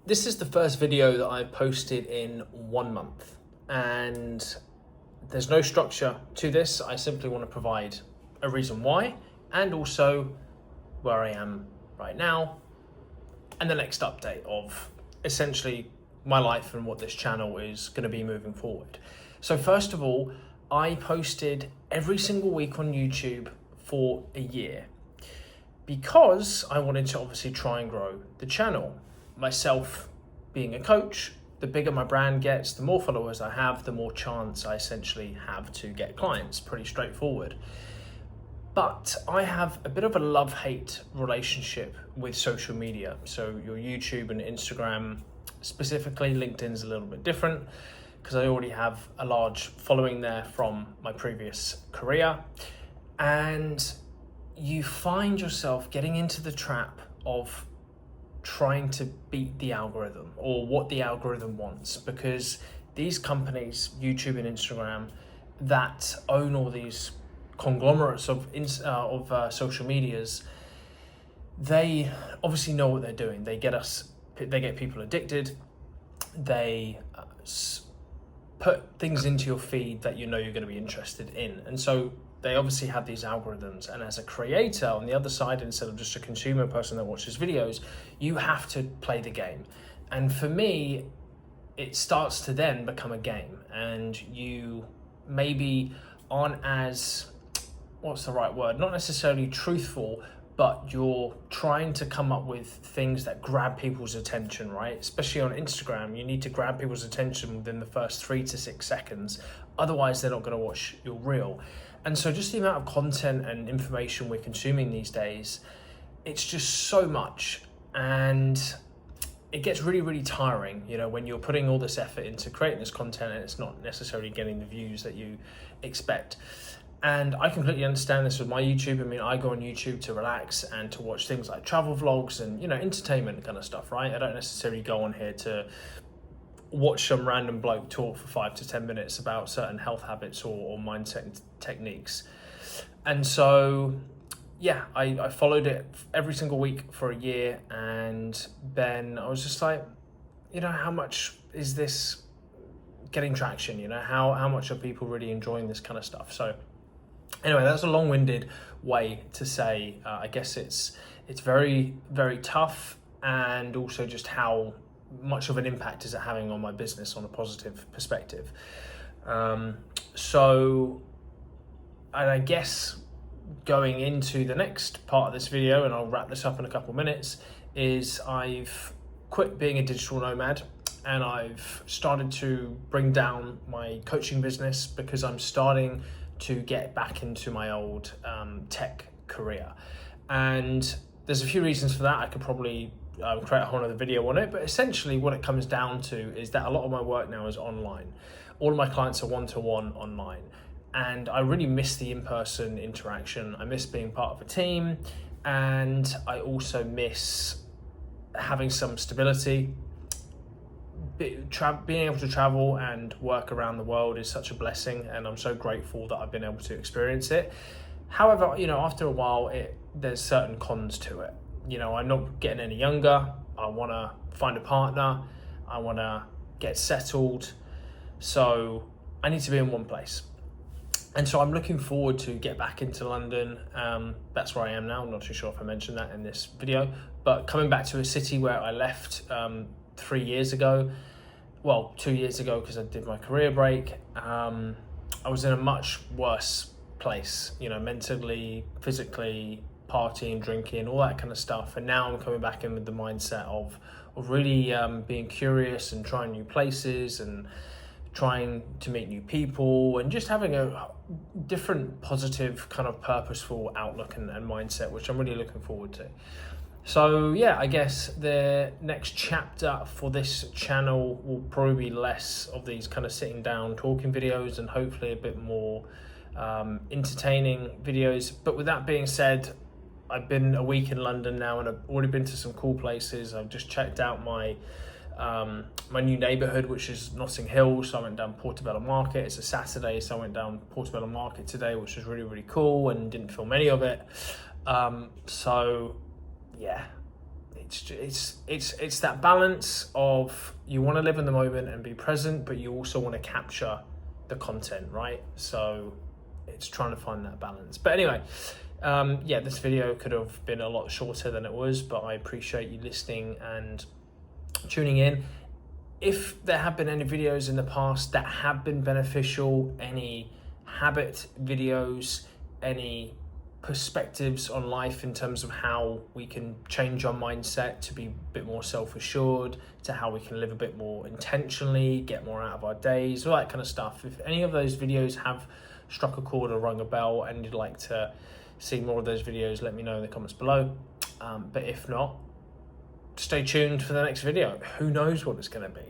This is the first video that I've posted in 1 month, and there's no structure to this. I simply want to provide a reason why, and also where I am right now, and the next update of essentially my life and what this channel is going to be moving forward. So first of all, I posted every single week on YouTube for a year because I wanted to obviously try and grow the channel. Myself being a coach, the bigger my brand gets, the more followers I have, the more chance I essentially have to get clients. Pretty straightforward. But I have a bit of a love-hate relationship with social media. So your YouTube and Instagram, specifically LinkedIn's a little bit different because I already have a large following there from my previous career. And you find yourself getting into the trap of trying to beat the algorithm or what the algorithm wants, because these companies, YouTube and Instagram, that own all these conglomerates of social medias, they obviously know what they're doing. They get people addicted. They put things into your feed that you know you're going to be interested in, and so they obviously have these algorithms. And as a creator on the other side, instead of just a consumer person that watches videos, you have to play the game. And for me, it starts to then become a game, and you maybe aren't as, what's the right word? Not necessarily truthful, but you're trying to come up with things that grab people's attention, right? Especially on Instagram, you need to grab people's attention within the first 3 to 6 seconds. Otherwise, they're not going to watch your reel. And so just the amount of content and information we're consuming these days, it's just so much. And it gets really, really tiring, when you're putting all this effort into creating this content and it's not necessarily getting the views that you expect. And I completely understand this with my YouTube. I mean, I go on YouTube to relax and to watch things like travel vlogs and, entertainment kind of stuff, right? I don't necessarily go on here to watch some random bloke talk for 5 to 10 minutes about certain health habits or mindset techniques. And so, yeah, I followed it every single week for a year. And then I was just like, how much is this getting traction? How much are people really enjoying this kind of stuff? So anyway, that's a long-winded way to say, I guess it's very, very tough, and also just how much of an impact is it having on my business on a positive perspective. And I guess going into the next part of this video, and I'll wrap this up in a couple of minutes, is I've quit being a digital nomad and I've started to bring down my coaching business because I'm starting to get back into my old tech career. And there's a few reasons for that. I could probably create a whole other video on it, but essentially what it comes down to is that a lot of my work now is online. All of my clients are one-to-one online, and I really miss the in-person interaction. I miss being part of a team, and I also miss having some stability. Being able to travel and work around the world is such a blessing, and I'm so grateful that I've been able to experience it. However, after a while, there's certain cons to it. I'm not getting any younger. I want to find a partner. I want to get settled. So I need to be in one place. And so I'm looking forward to get back into London. That's where I am now. I'm not too sure if I mentioned that in this video, but coming back to a city where I left 3 years ago. Well, 2 years ago, because I did my career break. I was in a much worse place, mentally, physically, partying, drinking, all that kind of stuff. And now I'm coming back in with the mindset of really being curious and trying new places and trying to meet new people and just having a different, positive, kind of purposeful outlook and mindset, which I'm really looking forward to. So yeah, I guess the next chapter for this channel will probably be less of these kind of sitting down talking videos and hopefully a bit more entertaining videos. But with that being said, I've been a week in London now and I've already been to some cool places. I've just checked out my new neighbourhood, which is Notting Hill. So I went down Portobello Market. It's a Saturday, so I went down Portobello Market today, which was really, really cool and didn't film any of it. So yeah, it's that balance of you want to live in the moment and be present, but you also want to capture the content, right? So it's trying to find that balance. But anyway, yeah, this video could have been a lot shorter than it was, but I appreciate you listening and tuning in. If there have been any videos in the past that have been beneficial, any habit videos, any perspectives on life in terms of how we can change our mindset to be a bit more self-assured, to how we can live a bit more intentionally, get more out of our days, all that kind of stuff. If any of those videos have struck a chord or rung a bell and you'd like to see more of those videos, let me know in the comments below. But if not, stay tuned for the next video. Who knows what it's going to be?